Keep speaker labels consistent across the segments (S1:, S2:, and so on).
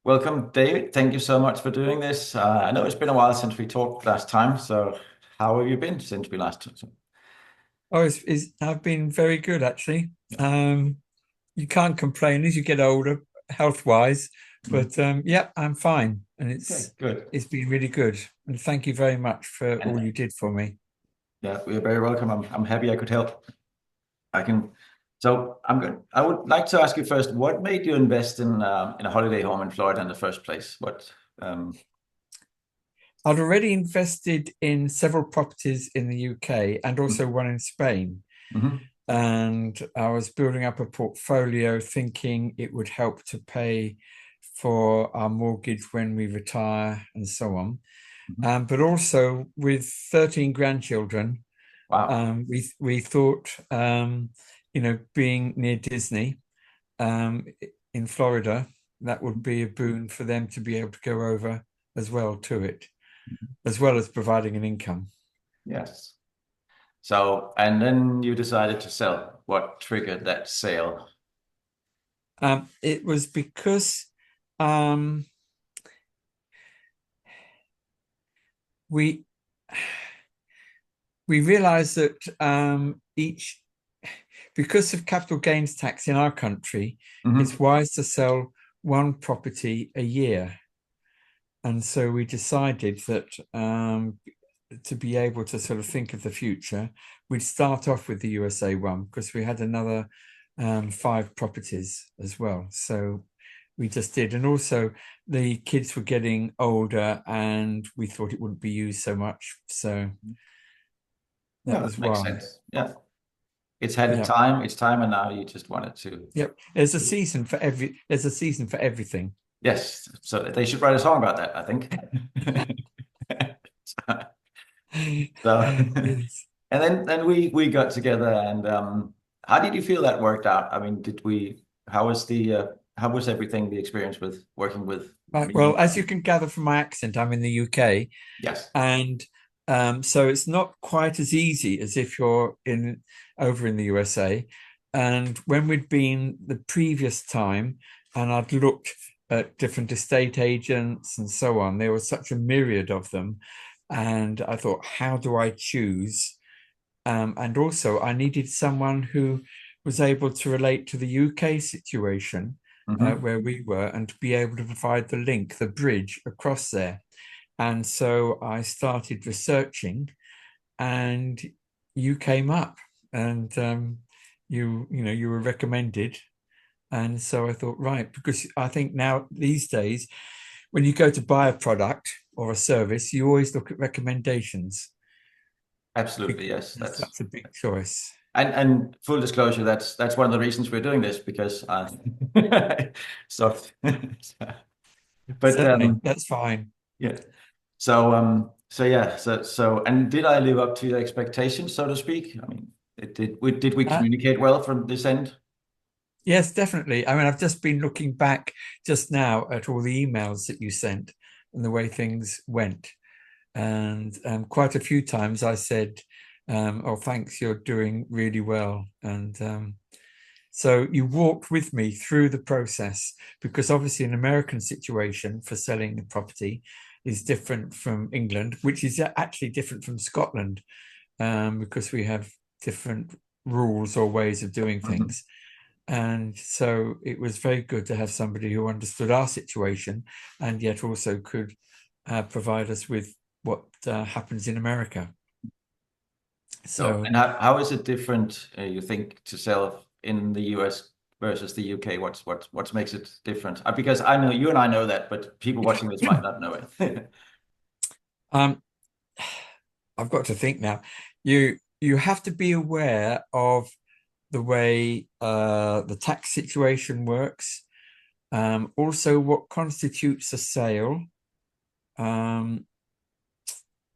S1: Welcome, David. Thank you so much for doing this. I know it's been a while since we talked last time, so how have you been since we last talked?
S2: Oh, I've been very good actually. You can't complain as you get older, health-wise,
S1: Mhm.
S2: but yeah, I'm fine, and
S1: Okay, good.
S2: it's been really good. And thank you very much for
S1: And
S2: all you did for me.
S1: yeah, you're very welcome. I'm happy I could help. I can. So I'm good. I would like to ask you first, what made you invest in a holiday home in Florida in the first place? What?
S2: I'd already invested in several properties in the UK and also one in Spain,
S1: Mhm.
S2: and I was building up a portfolio, thinking it would help to pay for our mortgage when we retire and so on.
S1: Mhm.
S2: But also with 13 grandchildren,
S1: Wow.
S2: we thought, being near Disney um, in Florida, that would be a boon for them to be able to go over as well to it, as well as providing an income.
S1: Yes. So, and then you decided to sell. What triggered that sale?
S2: It was because um, we we realized that each because of capital gains tax in our country, it's
S1: Mhm.
S2: wise to sell one property a year. And so we decided that to be able to sort of think of the future, we'd start off with the USA one because we had another five properties as well. So we just did. And also the kids were getting older and we thought it wouldn't be used so much. So
S1: Yeah,
S2: that
S1: that
S2: was
S1: makes
S2: why.
S1: sense. Yeah. It's had
S2: Yeah.
S1: its time, and now you just wanted to.
S2: Yep. There's a season for everything.
S1: Yes, so they should write a song about that, I think. So,
S2: Yes.
S1: and then we got together, and how did you feel that worked out? I mean, did we? How was everything? The experience with working with
S2: Right.
S1: me?
S2: Well, as you can gather from my accent, I'm in the UK,
S1: Yes.
S2: and so it's not quite as easy as if you're in over in the USA. And when we'd been the previous time, and I'd looked at different estate agents and so on, there was such a myriad of them, and I thought, how do I choose? And also, I needed someone who was able to relate to the UK situation
S1: Hmm.
S2: where we were and to be able to provide the link, the bridge across there. And so I started researching, and you came up, and you were recommended. And so I thought, right, because I think now these days, when you go to buy a product or a service, you always look at recommendations
S1: Absolutely, yes.
S2: because that's a big choice.
S1: And full disclosure, that's one of the reasons we're doing this because so but
S2: Certainly, that's fine.
S1: yeah. So yeah, and did I live up to your expectations, so to speak? I mean, did we
S2: Uh,
S1: communicate well from this end?
S2: yes, definitely. I mean, I've just been looking back just now at all the emails that you sent and the way things went. And quite a few times I said, "Oh, thanks, you're doing really well." And so you walked with me through the process because obviously an American situation for selling a property is different from England, which is actually different from Scotland because we have different rules or ways of doing
S1: Mhm.
S2: things. And so it was very good to have somebody who understood our situation and yet also could provide us with what happens in America.
S1: So,
S2: So
S1: and how is it different, you think, to sell in the US versus the UK? What makes it different? Because I know you and I know that, but people watching this might not know it.
S2: um, I've got to think now. You have to be aware of the way the tax situation works. Also, what constitutes a sale, um,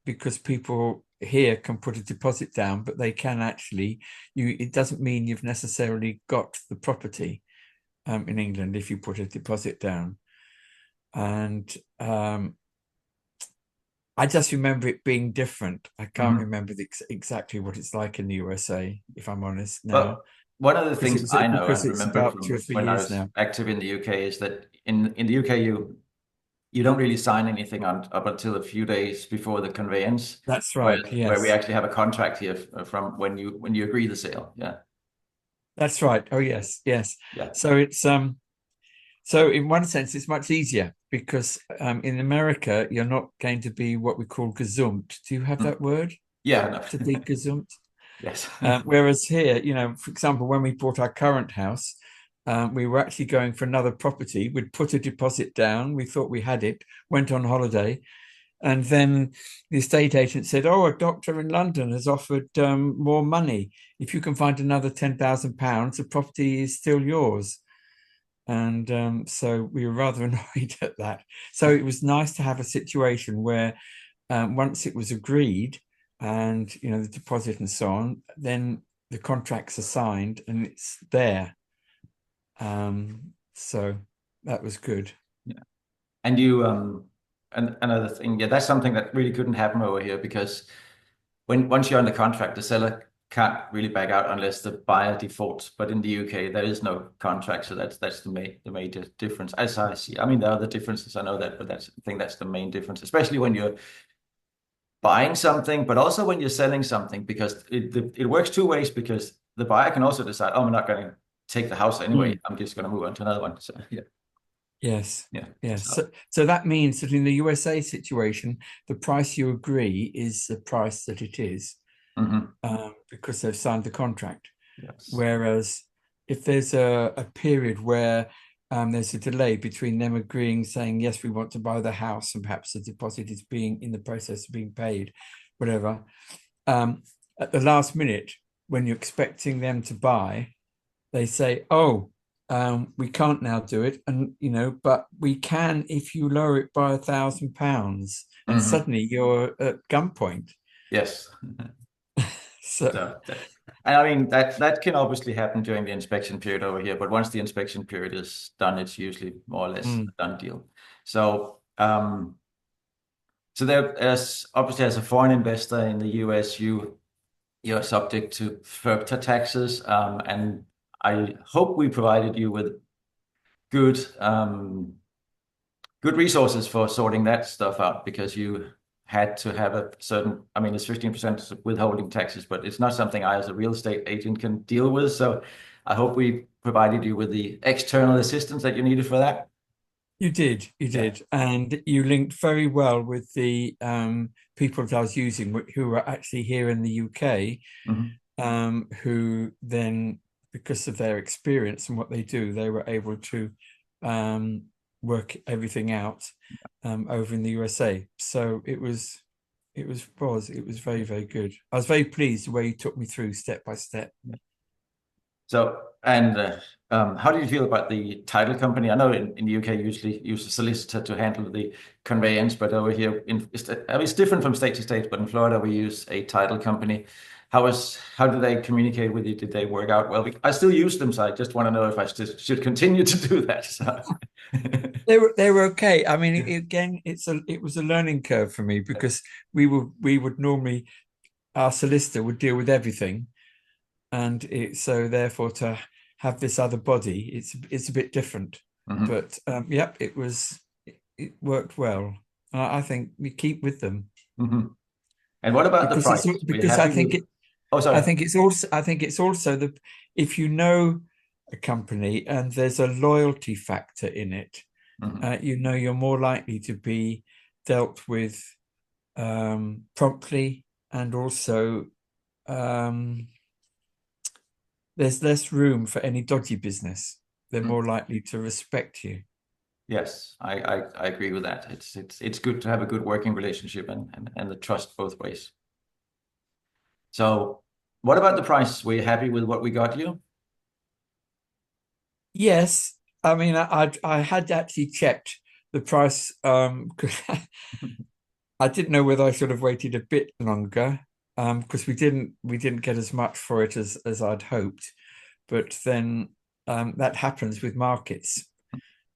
S2: because people here can put a deposit down, but they can actually you. It doesn't mean you've necessarily got the property in England if you put a deposit down. And I just remember it being different. I can't
S1: Mhm.
S2: remember exactly what it's like in the USA, if I'm honest now,
S1: Well, one of the things I know
S2: because
S1: and
S2: it's
S1: remember
S2: about two or
S1: from
S2: three
S1: when I
S2: years
S1: was
S2: now.
S1: active in the UK is that in the UK you don't really sign anything on up until a few days before the conveyance,
S2: That's
S1: where
S2: right.
S1: where we
S2: Yes,
S1: actually have a contract here from when you agree the sale. Yeah,
S2: that's right. Oh, yes, yes.
S1: yeah.
S2: So it's so in one sense, it's much easier because in America, you're not going to be what we call gazumped. Do you have
S1: Mm.
S2: that word?
S1: Yeah,
S2: To
S1: no.
S2: be gazumped?
S1: Yes.
S2: Whereas here, for example, when we bought our current house, we were actually going for another property. We'd put a deposit down. We thought we had it, went on holiday. And then the estate agent said, "Oh, a doctor in London has offered more money. If you can find another £10,000, the property is still yours." And so we were rather annoyed at that. So it was nice to have a situation where once it was agreed and the deposit and so on, then the contracts are signed and it's there. So that was good.
S1: Yeah. And you and another thing, yeah, that's something that really couldn't happen over here because when once you're under contract, the seller can't really back out unless the buyer defaults. But in the UK, there is no contract, so that's the major difference. As I see, I mean, there are other differences, I know that, but I think that's the main difference, especially when you're buying something, but also when you're selling something, because it works two ways. Because the buyer can also decide, oh, I'm not going to take the house anyway.
S2: Mm.
S1: I'm just going to move on to another one. So yeah,
S2: Yes.
S1: yeah.
S2: Yes.
S1: So
S2: So that means that in the USA situation, the price you agree is the price that it is,
S1: mhm.
S2: because they've signed the contract.
S1: Yes.
S2: Whereas if there's a period where there's a delay between them agreeing, saying, yes, we want to buy the house, and perhaps the deposit is being in the process of being paid, whatever, at the last minute, when you're expecting them to buy, they say, oh, we can't now do it. And, but we can if you lower it by £1,000. And
S1: Hmm.
S2: suddenly you're at gunpoint.
S1: Yes.
S2: So,
S1: So and I mean that can obviously happen during the inspection period over here, but once the inspection period is done, it's usually more or less
S2: mm,
S1: a done deal. So so there, as obviously as a foreign investor in the US, you're subject to FIRPTA taxes, and I hope we provided you with good good resources for sorting that stuff out, because you had to have a certain, I mean, it's 15% withholding taxes, but it's not something I as a real estate agent can deal with. So I hope we provided you with the external assistance that you needed for that.
S2: you
S1: Yeah.
S2: did. And you linked very well with the people that I was using who were actually here in the UK,
S1: Mhm.
S2: who then, because of their experience and what they do, they were able to um, work everything out over in the USA. So it was very, very good. I was very pleased the way you took me through step by step.
S1: So, and how do you feel about the title company? I know in the UK you usually use a solicitor to handle the conveyance, but over here I mean, it's different from state to state. But in Florida we use a title company. How do they communicate with you? Did they work out well? I still use them, so I just want to know if I should continue to do that. So.
S2: They were okay. I mean, again, it was a learning curve for me because we would normally, our solicitor would deal with everything, and so therefore to have this other body, it's a bit different.
S1: Mhm.
S2: But yep, it worked well. I think we keep with them
S1: Mhm. And what about the
S2: because it's
S1: price? Were you
S2: because
S1: happy with? Oh, sorry.
S2: I think it's also the if you know a company and there's a loyalty factor in it,
S1: Mhm.
S2: you're more likely to be dealt with promptly, and also um, there's less room for any dodgy business. They're
S1: Mhm.
S2: more likely to respect you.
S1: Yes, I agree with that. It's good to have a good working relationship and the trust both ways. So, what about the price? Were you happy with what we got you?
S2: Yes, I mean I had actually checked the price. I didn't know whether I should have waited a bit longer because we didn't get as much for it as I'd hoped. But then that happens with markets.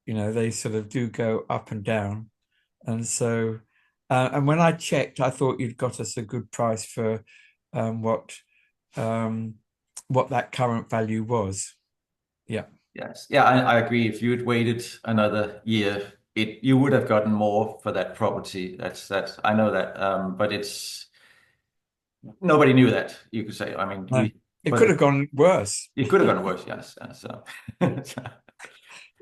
S2: They sort of do go up and down. And so, and when I checked, I thought you'd got us a good price for um, what um, what that current value was. Yeah.
S1: Yes. Yeah, I agree. If you'd waited another year, it you would have gotten more for that property. That's I know that. But it's nobody knew that, you could say. I mean,
S2: No, it could
S1: but
S2: have gone worse.
S1: it could have gone worse, yes. So,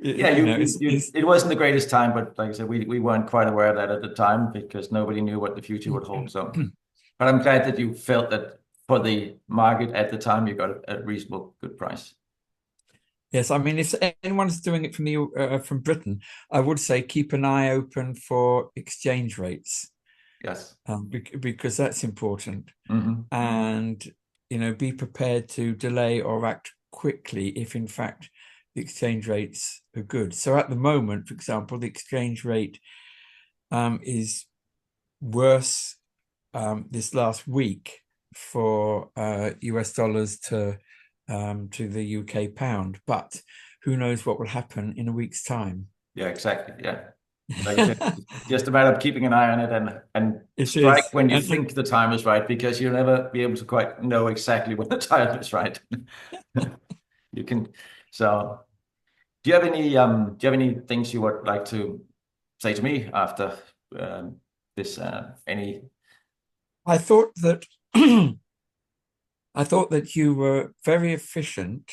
S1: yeah,
S2: You know, it's
S1: it wasn't the greatest time, but like I said, we weren't quite aware of that at the time because nobody knew what the future would hold. So, but I'm glad that you felt that for the market at the time, you got a reasonable good price.
S2: yes. I mean, if anyone's doing it from Britain, I would say keep an eye open for exchange rates,
S1: Yes.
S2: because that's important.
S1: Hmm.
S2: And be prepared to delay or act quickly if in fact the exchange rates are good. So at the moment, for example, the exchange rate is worse this last week for US dollars to the UK pound, but who knows what will happen in a week's time.
S1: Yeah, exactly. Yeah. Like I said, it's just a matter of keeping an eye on it and
S2: It
S1: strike
S2: is.
S1: when you think the time is right, because you'll never be able to quite know exactly when the time is right. You can. So, do you have any things you would like to say to me after this? Any?
S2: I thought that I thought that you were very efficient,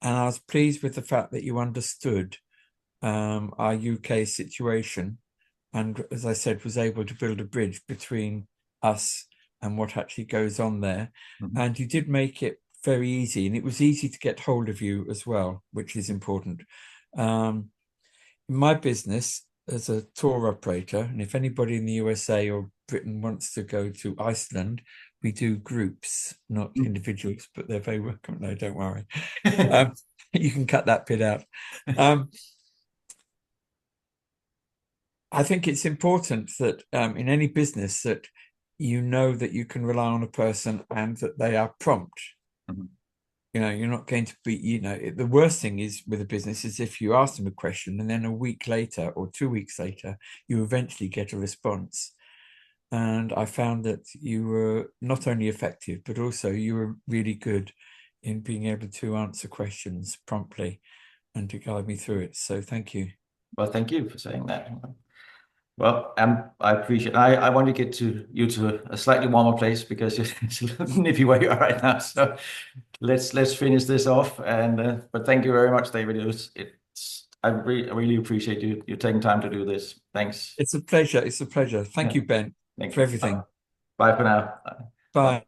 S2: and I was pleased with the fact that you understood our UK situation, and as I said, was able to build a bridge between us and what actually goes on there.
S1: Mhm.
S2: And you did make it very easy, and it was easy to get hold of you as well, which is important. In my business as a tour operator, and if anybody in the USA or Britain wants to go to Iceland, we do groups, not individuals, but they're very welcome. No, don't worry. Um, you can cut that bit out. Um, I think it's important that in any business that you know that you can rely on a person and that they are prompt.
S1: Mhm.
S2: You're not going to be, the worst thing is with a business is if you ask them a question and then a week later or 2 weeks later, you eventually get a response. And I found that you were not only effective, but also you were really good in being able to answer questions promptly and to guide me through it. So thank you.
S1: Well, thank you for saying that. Well, I appreciate. I want to get to you to a slightly warmer place because it's a little nippy where you are right now. So let's finish this off. And but thank you very much, David. I really appreciate you taking time to do this. Thanks.
S2: It's a pleasure. It's a pleasure. Thank
S1: Yeah.
S2: you, Ben,
S1: Thank
S2: for
S1: you.
S2: everything.
S1: Bye for now. Bye.
S2: Bye.